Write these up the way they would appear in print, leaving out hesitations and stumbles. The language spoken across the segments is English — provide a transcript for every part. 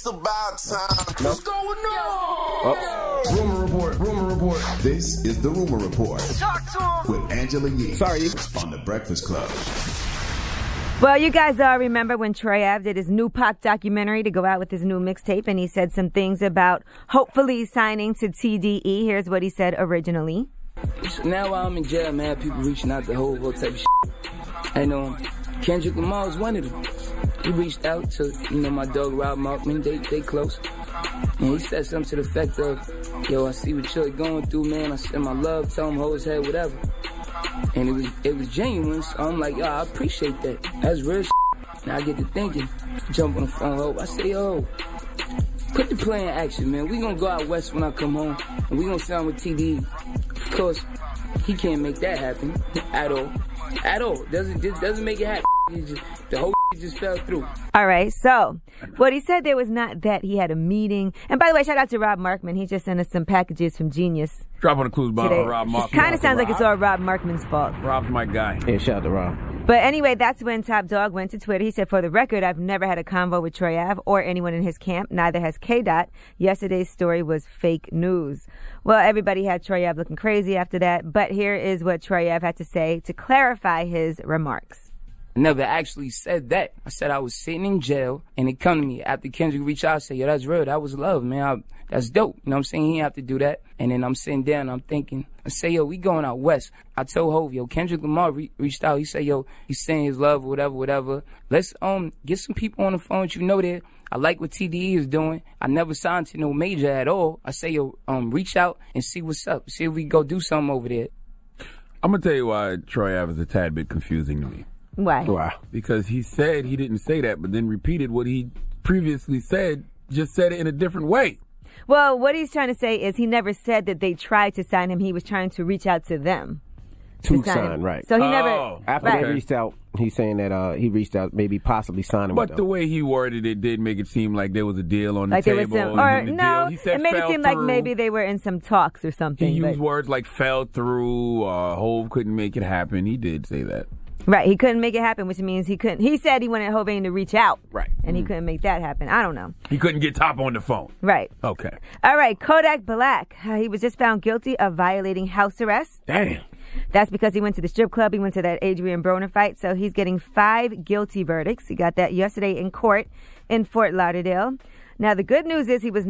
It's about time. What's going on? Rumor report. This is the Rumor Report. Talk to him. With Angela Yee. Sorry. On The Breakfast Club. Well, you guys all remember when Troy Ave did his new Pac documentary to go out with his new mixtape, and he said some things about hopefully signing to TDE. Here's what he said originally. Now while I'm in jail, man, people reaching out the whole type of shit. And Kendrick Lamar was one of them. He reached out to, my dog Rob Markman, they close. And he said something to the effect of, yo, I see what you're going through, man. I send my love, tell him hold his head, whatever. And it was genuine, so I'm like, yo, I appreciate that. That's real shit. Now I get to thinking, jump on the phone, I say, yo, put the play in action, man. We gonna go out west when I come home, and we gonna sign with TDE. Of course, he can't make that happen at all. At all. Doesn't make it happen. The whole just fell through. All right, so what he said there was not that he had a meeting. And by the way, shout out to Rob Markman. He just sent us some packages from Genius. Drop on the clues bomb on Rob Markman. It kind of sounds like it's all Rob Markman's fault. Rob's my guy. Yeah, shout out to Rob. But anyway, that's when Top Dog went to Twitter. He said, for the record, I've never had a convo with Troy Ave or anyone in his camp. Neither has K-Dot. Yesterday's story was fake news. Well, everybody had Troy Ave looking crazy after that. But here is what Troy Ave had to say to clarify his remarks. I never actually said that. I said I was sitting in jail, and it come to me after Kendrick reached out. I said, yo, that's real. That was love, man. That's dope. You know what I'm saying? He didn't have to do that. And then I'm sitting down, I'm thinking, I say, yo, we going out west. I told Hov, yo, Kendrick Lamar reached out. He said, yo, he's saying his love, whatever. Let's get some people on the phone that I like what TDE is doing. I never signed to no major at all. I say, yo, reach out and see what's up. See if we go do something over there. I'm going to tell you why Troy Ave is a tad bit confusing to me. Why? Because he said he didn't say that, but then repeated what he previously said, just said it in a different way. Well, what he's trying to say is he never said that they tried to sign him. He was trying to reach out to them. To sign, right. So he never... After they reached out, he's saying that he reached out, maybe possibly signing with them. But the way he worded it did make it seem like there was a deal on the table. It made it seem like maybe they were in some talks or something. He used words like fell through, Hov couldn't make it happen. He did say that. Right, he couldn't make it happen, which means he couldn't. He said he wanted Hovain to reach out. Right. And he couldn't make that happen. I don't know. He couldn't get Top on the phone. Right. Okay. All right, Kodak Black. He was just found guilty of violating house arrest. Damn. That's because he went to the strip club. He went to that Adrian Broner fight. So he's getting 5 guilty verdicts. He got that yesterday in court in Fort Lauderdale. Now, the good news is he was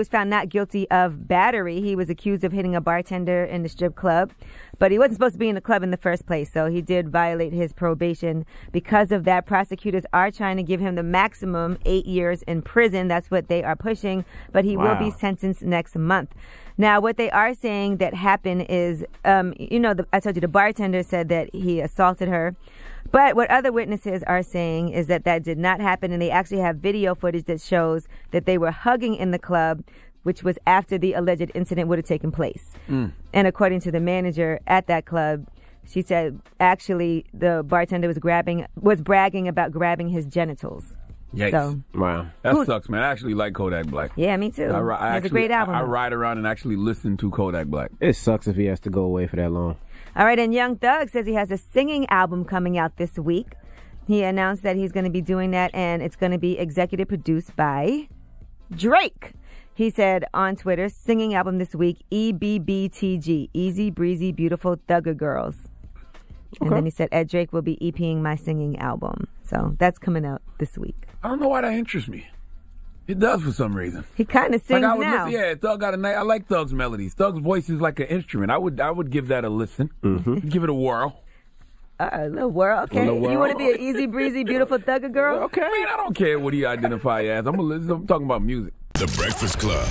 found not guilty of battery. He was accused of hitting a bartender in the strip club, but he wasn't supposed to be in the club in the first place, so he did violate his probation. Because of that, prosecutors are trying to give him the maximum 8 years in prison. That's what they are pushing, but he will be sentenced next month. Now, what they are saying that happened is, I told you the bartender said that he assaulted her. But what other witnesses are saying is that did not happen, and they actually have video footage that shows that they were hugging in the club, which was after the alleged incident would have taken place. And according to the manager at that club, she said actually the bartender was bragging about grabbing his genitals. Yikes. So, wow. That sucks, man. I actually like Kodak Black. Yeah, me too. It's a great album. I ride around and actually listen to Kodak Black. It sucks if he has to go away for that long. All right, and Young Thug says he has a singing album coming out this week. He announced that he's going to be doing that, and it's going to be executive produced by Drake. He said on Twitter, singing album this week, EBBTG, Easy Breezy Beautiful Thugger Girls. Okay. And then he said, Ed Drake will be EPing my singing album. So that's coming out this week. I don't know why that interests me. It does for some reason. He kind of sings now. Thug got a nice. I like Thug's melodies. Thug's voice is like an instrument. I would give that a listen. Mm-hmm. Give it a whirl. A little whirl, okay. You want to be an easy breezy, beautiful thugger girl? Okay. Man, I don't care what he identify as. I'm talking about music. The Breakfast Club.